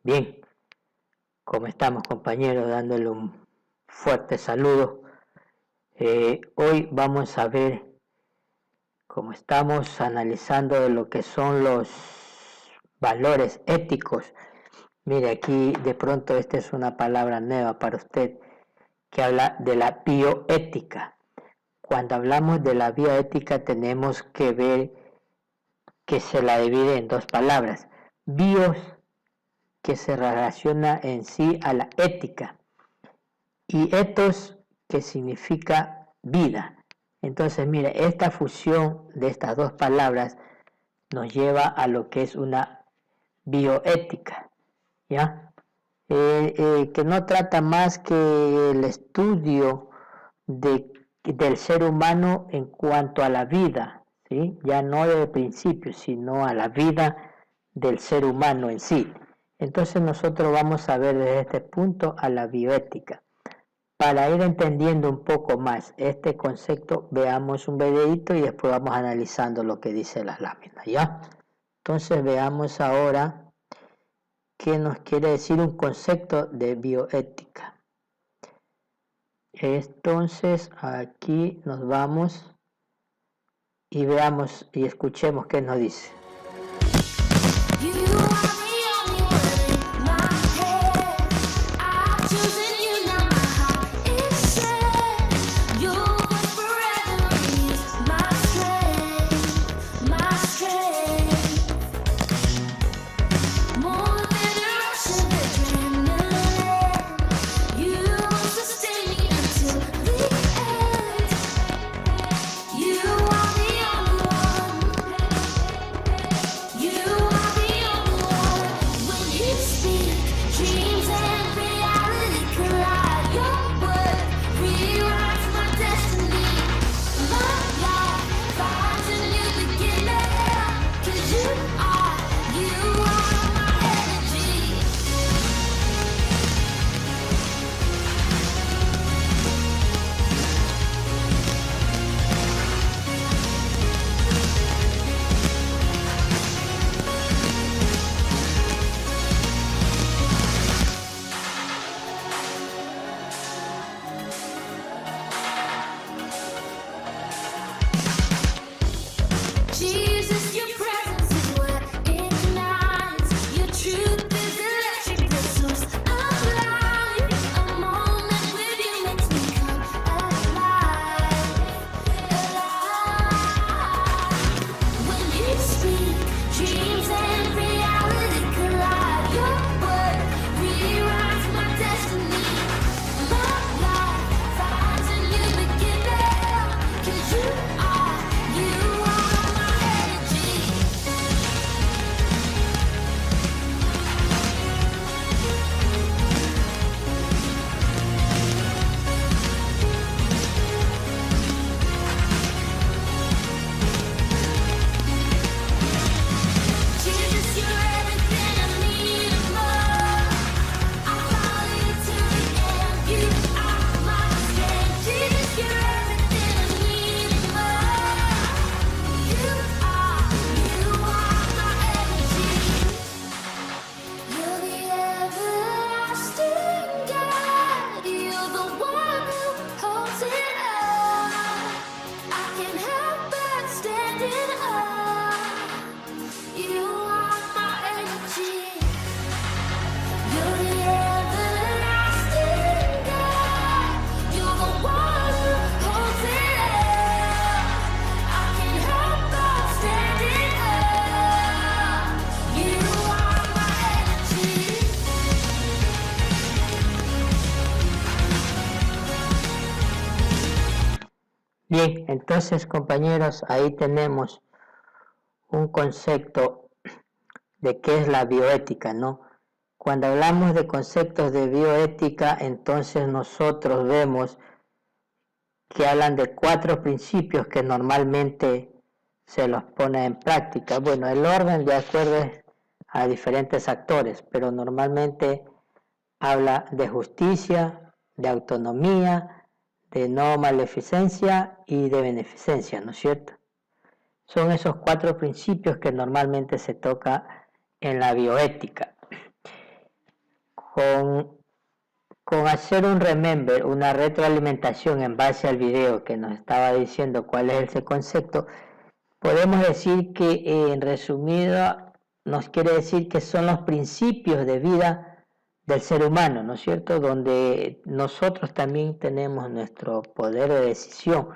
Bien, ¿cómo estamos, compañeros? Dándole un fuerte saludo. Hoy vamos a ver cómo estamos analizando lo que son los valores éticos. Mire, aquí de pronto esta es una palabra nueva para usted que habla de la bioética. Cuando hablamos de la bioética tenemos que ver que se la divide en dos palabras. Bios, que se relaciona en sí a la ética, y ethos, que significa vida. Entonces, mire, esta fusión de estas dos palabras nos lleva a lo que es una bioética, ¿ya? Que no trata más que el estudio del ser humano en cuanto a la vida, ¿sí? Ya no de principio, sino a la vida del ser humano en sí. Entonces nosotros vamos a ver desde este punto a la bioética. Para ir entendiendo un poco más este concepto, veamos un videito y después vamos analizando lo que dice las láminas, ¿ya? Entonces veamos ahora qué nos quiere decir un concepto de bioética. Entonces aquí nos vamos y veamos y escuchemos qué nos dice. Bien, entonces, compañeros, ahí tenemos un concepto de qué es la bioética, ¿no? Cuando hablamos de conceptos de bioética, entonces nosotros vemos que hablan de 4 principios que normalmente se los pone en práctica. Bueno, el orden de acuerdo a diferentes actores, pero normalmente habla de justicia, de autonomía, de no maleficencia y de beneficencia, ¿no es cierto? Son esos 4 principios que normalmente se toca en la bioética. con, con hacer un remember, una retroalimentación en base al video que nos estaba diciendo cuál es ese concepto, podemos decir que en resumido nos quiere decir que son los principios de vida del ser humano, ¿no es cierto? Donde nosotros también tenemos nuestro poder de decisión.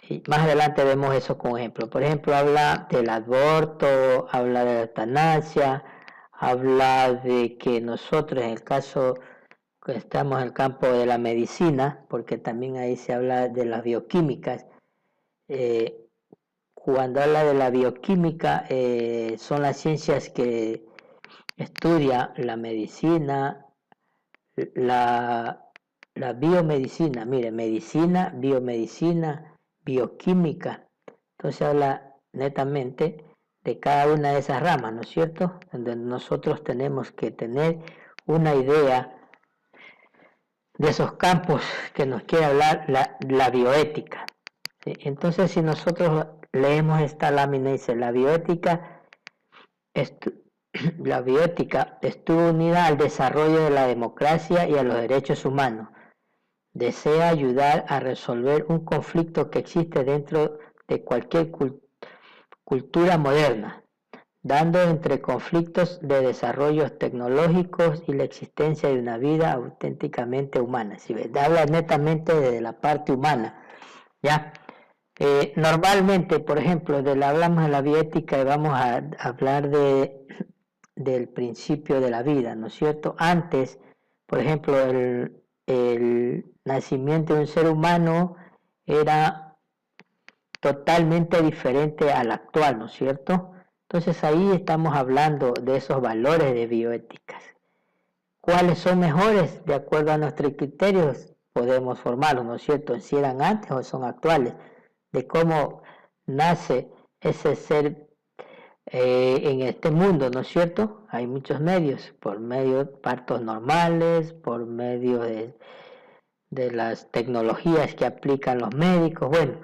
Y más adelante vemos eso como ejemplo. Por ejemplo, habla del aborto, habla de la eutanasia, habla de que nosotros, en el caso que estamos en el campo de la medicina, porque también ahí se habla de las bioquímicas, cuando habla de la bioquímica, son las ciencias que estudia la medicina, la biomedicina, mire, medicina, biomedicina, bioquímica. Entonces habla netamente de cada una de esas ramas, ¿no es cierto? Donde nosotros tenemos que tener una idea de esos campos que nos quiere hablar la bioética. ¿Sí? Entonces, si nosotros leemos esta lámina, dice, la bioética estuvo unida al desarrollo de la democracia y a los derechos humanos. Desea ayudar a resolver un conflicto que existe dentro de cualquier cultura moderna, dando entre conflictos de desarrollos tecnológicos y la existencia de una vida auténticamente humana. Si habla netamente de la parte humana, ¿ya? Normalmente, por ejemplo, hablamos de la bioética y vamos a hablar del principio de la vida, ¿no es cierto? Antes, por ejemplo, el nacimiento de un ser humano era totalmente diferente al actual, ¿no es cierto? Entonces ahí estamos hablando de esos valores de bioéticas. ¿Cuáles son mejores de acuerdo a nuestros criterios? Podemos formarlos, ¿no es cierto? Si eran antes o son actuales, de cómo nace ese ser en este mundo, ¿no es cierto? Hay muchos medios, por medio de partos normales, por medio de las tecnologías que aplican los médicos, bueno,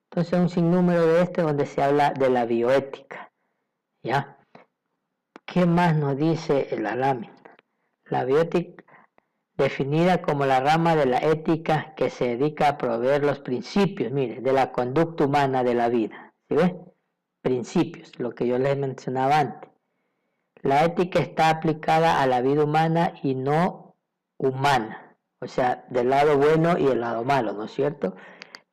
entonces un sinnúmero de donde se habla de la bioética, ¿ya? ¿Qué más nos dice la lámina? La bioética, definida como la rama de la ética que se dedica a proveer los principios, mire, de la conducta humana de la vida, ¿sí ves? Principios, lo que yo les mencionaba antes. La ética está aplicada a la vida humana y no humana, o sea, del lado bueno y del lado malo, ¿no es cierto?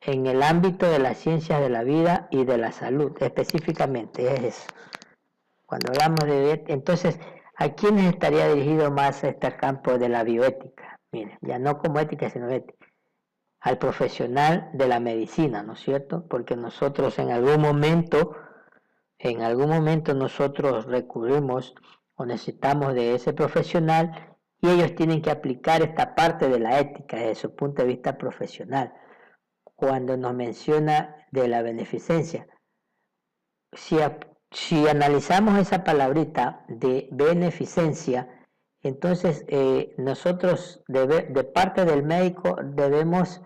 En el ámbito de las ciencias de la vida y de la salud, específicamente es eso. Cuando hablamos de entonces, ¿a quiénes estaría dirigido más este campo de la bioética? Miren, ya no como ética, sino ética. Al profesional de la medicina, ¿no es cierto? Porque nosotros en algún momento nosotros recurrimos o necesitamos de ese profesional y ellos tienen que aplicar esta parte de la ética desde su punto de vista profesional. Cuando nos menciona de la beneficencia, si analizamos esa palabrita de beneficencia, entonces nosotros de parte del médico debemos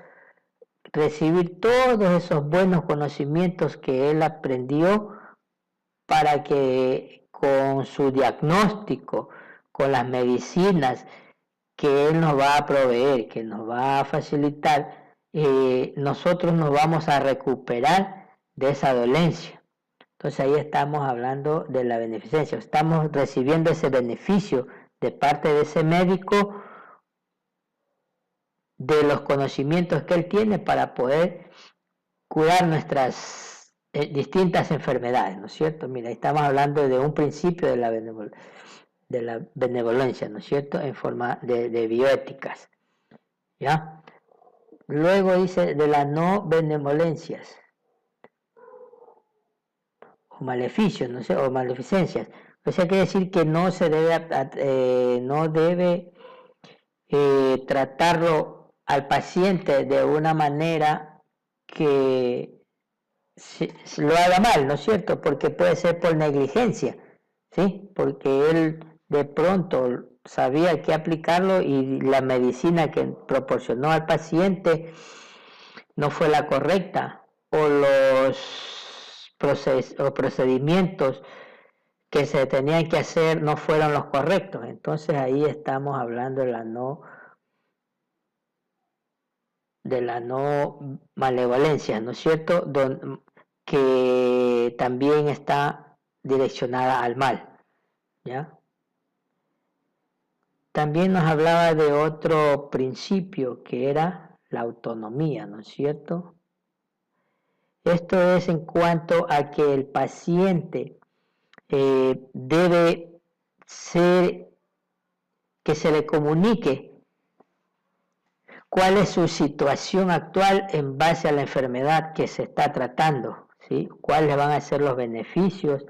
recibir todos esos buenos conocimientos que él aprendió para que con su diagnóstico, con las medicinas que él nos va a proveer, que nos va a facilitar, nosotros nos vamos a recuperar de esa dolencia. Entonces ahí estamos hablando de la beneficencia, estamos recibiendo ese beneficio de parte de ese médico, de los conocimientos que él tiene para poder curar nuestras distintas enfermedades, ¿no es cierto? Mira, estamos hablando de un principio de la benevolencia, ¿no es cierto? En forma de bioéticas, ¿ya? Luego dice de las no benevolencias o maleficios, no sé, o maleficencias. O sea, quiere decir que no se debe, no debe tratarlo al paciente de una manera que lo haga mal, ¿no es cierto? Porque puede ser por negligencia, ¿sí? Porque él de pronto sabía que aplicarlo y la medicina que proporcionó al paciente no fue la correcta o los procedimientos que se tenían que hacer no fueron los correctos. Entonces ahí estamos hablando de la no malevolencia, ¿no es cierto? Que también está direccionada al mal, ¿ya? También nos hablaba de otro principio que era la autonomía, ¿no es cierto? Esto es en cuanto a que el paciente debe ser, que se le comunique cuál es su situación actual en base a la enfermedad que se está tratando, ¿sí? Cuáles van a ser los beneficios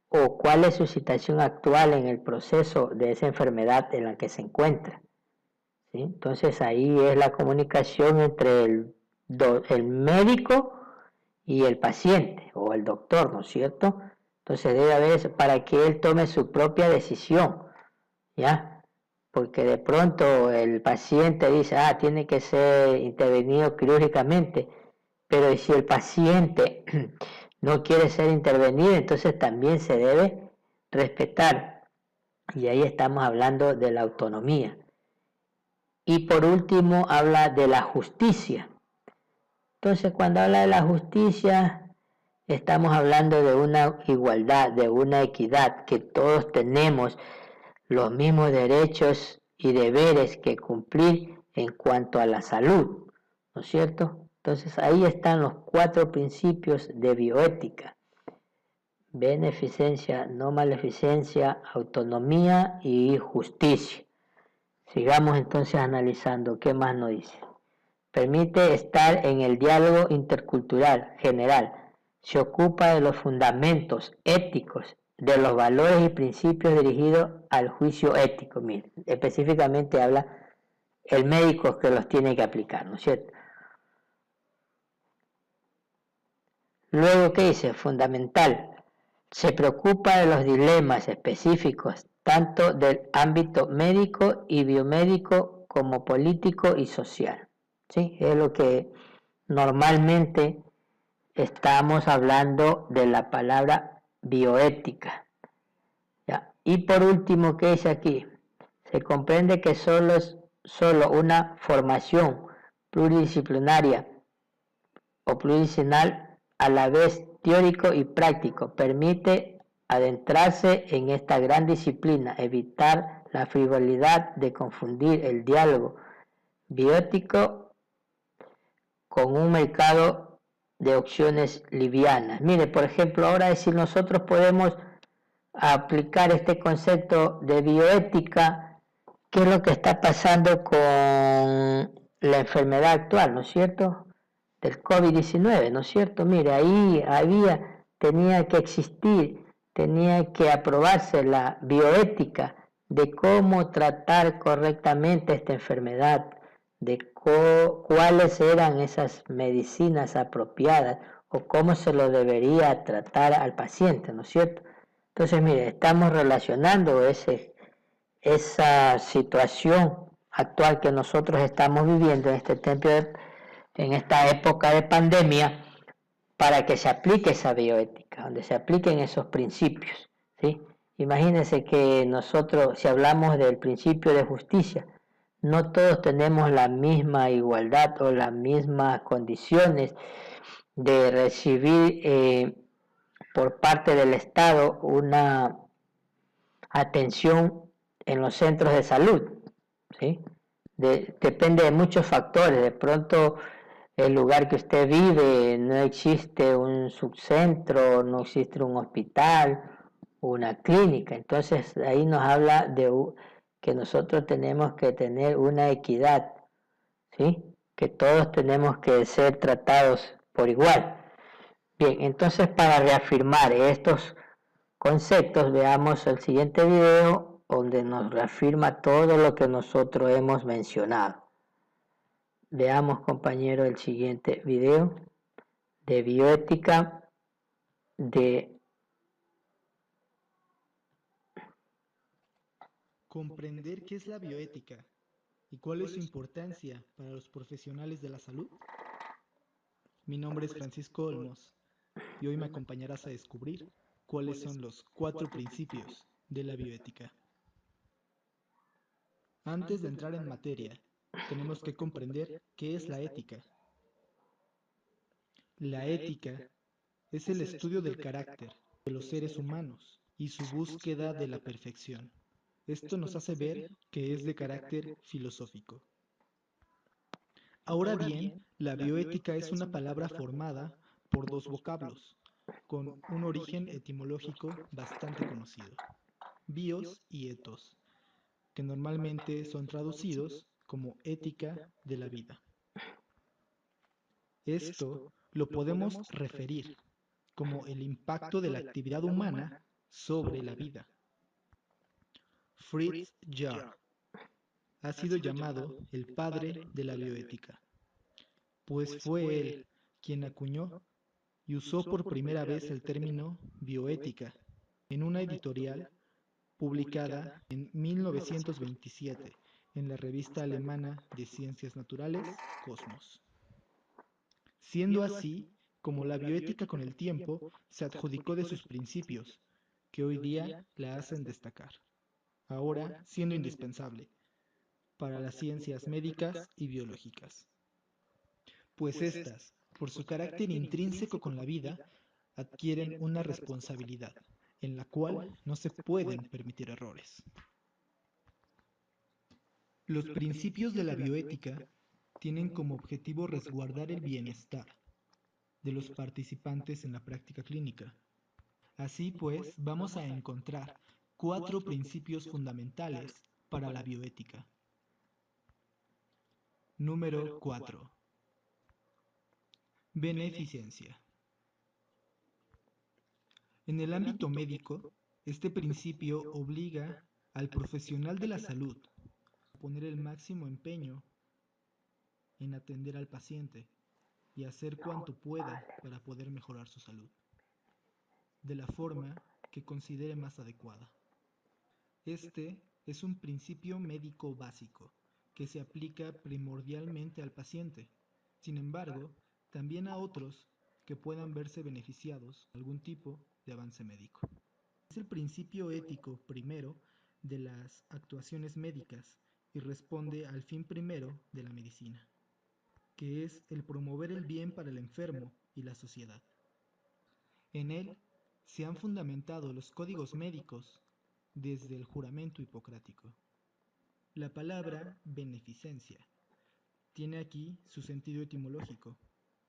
o cuál es su situación actual en el proceso de esa enfermedad en la que se encuentra, ¿sí? Entonces ahí es la comunicación entre el médico y el paciente o el doctor, ¿no es cierto? Entonces debe haber para que él tome su propia decisión, ¿ya? Porque de pronto el paciente dice, tiene que ser intervenido quirúrgicamente, pero si el paciente no quiere ser intervenido, entonces también se debe respetar. Y ahí estamos hablando de la autonomía. Y por último habla de la justicia. Entonces cuando habla de la justicia, estamos hablando de una igualdad, de una equidad, que todos tenemos los mismos derechos y deberes que cumplir en cuanto a la salud, ¿no es cierto? Entonces ahí están los 4 principios de bioética: beneficencia, no maleficencia, autonomía y justicia. Sigamos entonces analizando qué más nos dice. Permite estar en el diálogo intercultural general. Se ocupa de los fundamentos éticos, de los valores y principios dirigidos al juicio ético. Mire, específicamente habla el médico que los tiene que aplicar, ¿no es cierto? Luego, ¿qué dice? Fundamental. Se preocupa de los dilemas específicos, tanto del ámbito médico y biomédico como político y social. ¿Sí? Es lo que normalmente estamos hablando de la palabra bioética. ¿Ya? Y por último, ¿qué dice aquí? Se comprende que solo una formación pluridisciplinaria o pluridisciplinar a la vez teórico y práctico permite adentrarse en esta gran disciplina, evitar la frivolidad de confundir el diálogo biótico con un mercado de opciones livianas. Mire, por ejemplo, ahora si nosotros podemos aplicar este concepto de bioética, ¿qué es lo que está pasando con la enfermedad actual, ¿no es cierto? Del COVID-19, ¿no es cierto? Mire, ahí tenía que existir, tenía que aprobarse la bioética de cómo tratar correctamente esta enfermedad, de cuáles eran esas medicinas apropiadas o cómo se lo debería tratar al paciente, ¿no es cierto? Entonces, mire, estamos relacionando esa situación actual que nosotros estamos viviendo en esta época de pandemia, para que se aplique esa bioética, donde se apliquen esos principios, ¿sí? Imagínense que nosotros, si hablamos del principio de justicia, no todos tenemos la misma igualdad o las mismas condiciones de recibir por parte del Estado una atención en los centros de salud, ¿sí? Depende de muchos factores. De pronto el lugar que usted vive no existe un subcentro, no existe un hospital, una clínica. Entonces ahí nos habla de que nosotros tenemos que tener una equidad, ¿sí? Que todos tenemos que ser tratados por igual. Bien, entonces para reafirmar estos conceptos, veamos el siguiente video donde nos reafirma todo lo que nosotros hemos mencionado. Veamos, compañero, el siguiente video de bioética de... Comprender qué es la bioética y cuál es su importancia para los profesionales de la salud. Mi nombre es Francisco Olmos y hoy me acompañarás a descubrir cuáles son los 4 principios de la bioética. Antes de entrar en materia, tenemos que comprender qué es la ética. La ética es el estudio del carácter de los seres humanos y su búsqueda de la perfección. Esto nos hace ver que es de carácter filosófico. Ahora bien, la bioética es una palabra formada por 2 vocablos, con un origen etimológico bastante conocido, bios y ethos, que normalmente son traducidos como ética de la vida. Esto lo podemos referir como el impacto de la actividad humana sobre la vida. Fritz Jarr ha sido llamado el padre de la bioética, pues fue él quien acuñó y usó por primera vez el término bioética en una editorial publicada en 1927 en la revista alemana de ciencias naturales Cosmos. Siendo así como la bioética con el tiempo se adjudicó de sus principios, que hoy día la hacen destacar, ahora siendo indispensable para las ciencias médicas y biológicas, pues éstas, por su carácter intrínseco con la vida, adquieren una responsabilidad, en la cual no se pueden permitir errores. Los principios de la bioética tienen como objetivo resguardar el bienestar de los participantes en la práctica clínica. Así pues, vamos a encontrar 4 principios fundamentales para la bioética. Número 4. Beneficencia. En el ámbito médico, este principio obliga al profesional de la salud a poner el máximo empeño en atender al paciente y hacer cuanto pueda para poder mejorar su salud, de la forma que considere más adecuada. Este es un principio médico básico que se aplica primordialmente al paciente. Sin embargo, también a otros que puedan verse beneficiados de algún tipo de avance médico. Es el principio ético primero de las actuaciones médicas y responde al fin primero de la medicina, que es el promover el bien para el enfermo y la sociedad. En él se han fundamentado los códigos médicos desde el juramento hipocrático. La palabra beneficencia tiene aquí su sentido etimológico,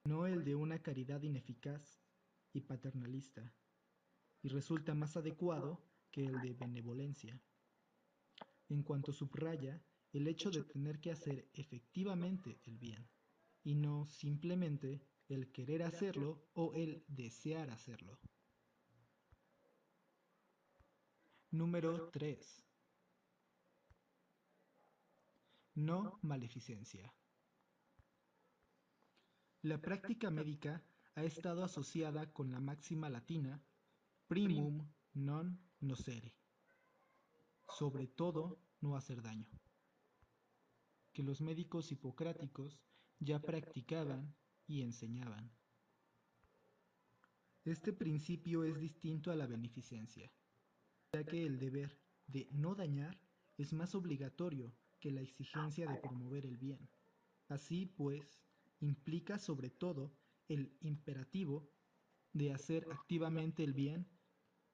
no el de una caridad ineficaz y paternalista, y resulta más adecuado que el de benevolencia, en cuanto subraya el hecho de tener que hacer efectivamente el bien, y no simplemente el querer hacerlo o el desear hacerlo. Número 3. No maleficencia. La práctica médica ha estado asociada con la máxima latina primum non nocere, sobre todo no hacer daño, que los médicos hipocráticos ya practicaban y enseñaban. Este principio es distinto a la beneficencia, ya que el deber de no dañar es más obligatorio que la exigencia de promover el bien. Así pues, implica sobre todo el imperativo de hacer activamente el bien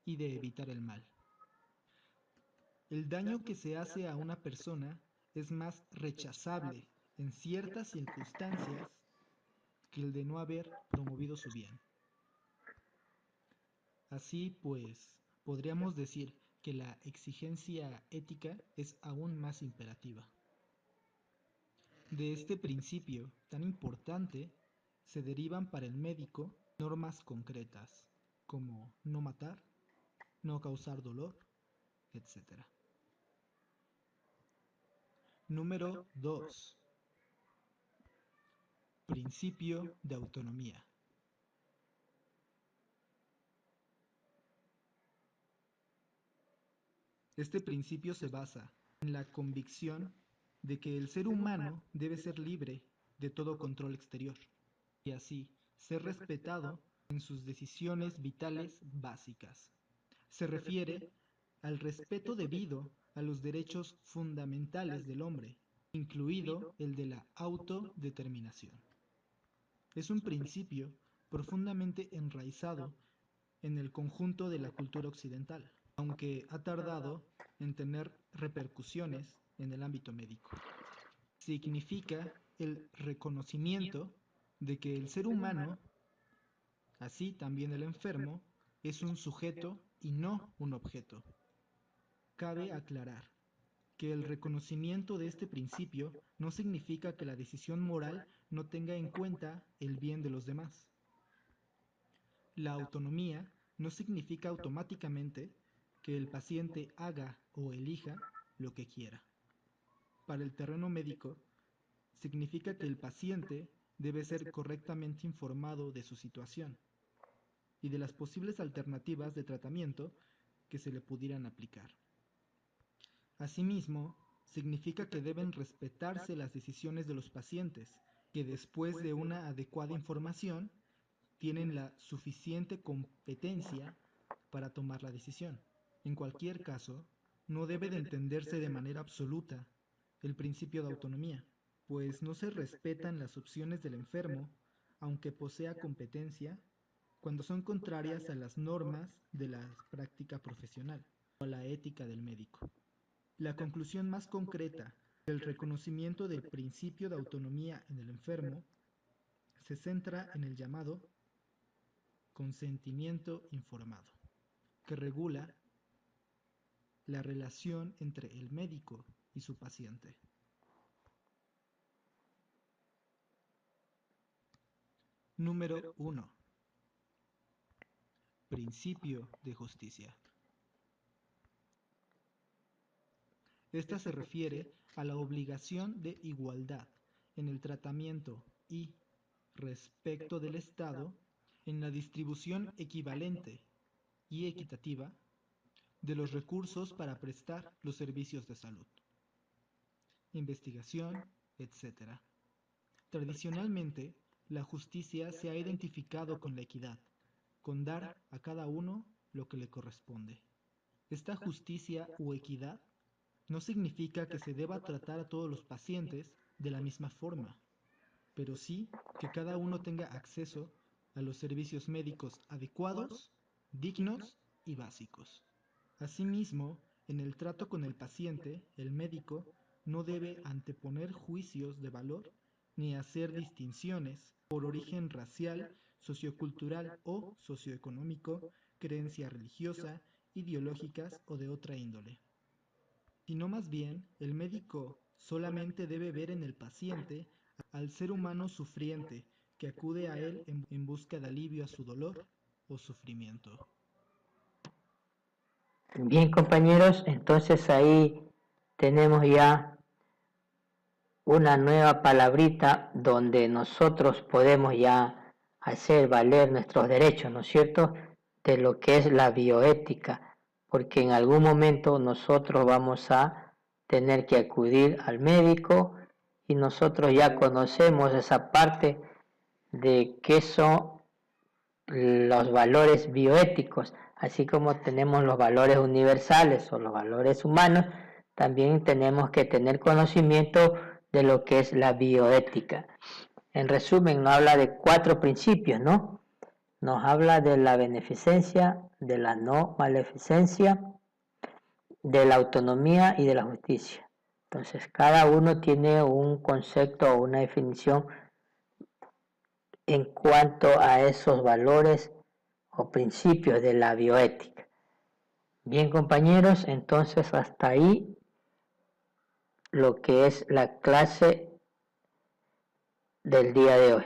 y de evitar el mal. El daño que se hace a una persona es más rechazable en ciertas circunstancias que el de no haber promovido su bien. Así pues, podríamos decir que la exigencia ética es aún más imperativa. De este principio tan importante se derivan para el médico normas concretas, como no matar, no causar dolor, etc. Número 2. Principio de autonomía. Este principio se basa en la convicción de que el ser humano debe ser libre de todo control exterior y así ser respetado en sus decisiones vitales básicas. se refiere al respeto debido a los derechos fundamentales del hombre, incluido el de la autodeterminación. Es un principio profundamente enraizado en el conjunto de la cultura occidental, aunque ha tardado en tener repercusiones en el ámbito médico. Significa el reconocimiento de que el ser humano, así también el enfermo, es un sujeto y no un objeto. Cabe aclarar que el reconocimiento de este principio no significa que la decisión moral no tenga en cuenta el bien de los demás. La autonomía no significa automáticamente que el paciente haga o elija lo que quiera. Para el terreno médico, significa que el paciente debe ser correctamente informado de su situación y de las posibles alternativas de tratamiento que se le pudieran aplicar. Asimismo, significa que deben respetarse las decisiones de los pacientes, que después de una adecuada información, tienen la suficiente competencia para tomar la decisión. En cualquier caso, no debe de entenderse de manera absoluta el principio de autonomía, pues no se respetan las opciones del enfermo, aunque posea competencia, cuando son contrarias a las normas de la práctica profesional o a la ética del médico. La conclusión más concreta del reconocimiento del principio de autonomía en el enfermo se centra en el llamado consentimiento informado, que regula la relación entre el médico y su paciente. Número 1. Principio de justicia. Esta se refiere a la obligación de igualdad en el tratamiento y, respecto del Estado, en la distribución equivalente y equitativa de los recursos para prestar los servicios de salud, investigación, etc. Tradicionalmente, la justicia se ha identificado con la equidad, con dar a cada uno lo que le corresponde. Esta justicia o equidad no significa que se deba tratar a todos los pacientes de la misma forma, pero sí que cada uno tenga acceso a los servicios médicos adecuados, dignos y básicos. Asimismo, en el trato con el paciente, el médico no debe anteponer juicios de valor ni hacer distinciones por origen racial, sociocultural o socioeconómico, creencia religiosa, ideológicas o de otra índole. Sino más bien, el médico solamente debe ver en el paciente al ser humano sufriente que acude a él en busca de alivio a su dolor o sufrimiento. Bien, compañeros, entonces ahí tenemos ya una nueva palabrita donde nosotros podemos ya hacer valer nuestros derechos, ¿no es cierto?, de lo que es la bioética, porque en algún momento nosotros vamos a tener que acudir al médico y nosotros ya conocemos esa parte de qué son los valores bioéticos, así como tenemos los valores universales o los valores humanos, también tenemos que tener conocimiento de lo que es la bioética. En resumen, nos habla de 4 principios, ¿no? Nos habla de la beneficencia, de la no maleficencia, de la autonomía y de la justicia. Entonces, cada uno tiene un concepto o una definición en cuanto a esos valores o principios de la bioética. Bien, compañeros, entonces hasta ahí lo que es la clase del día de hoy.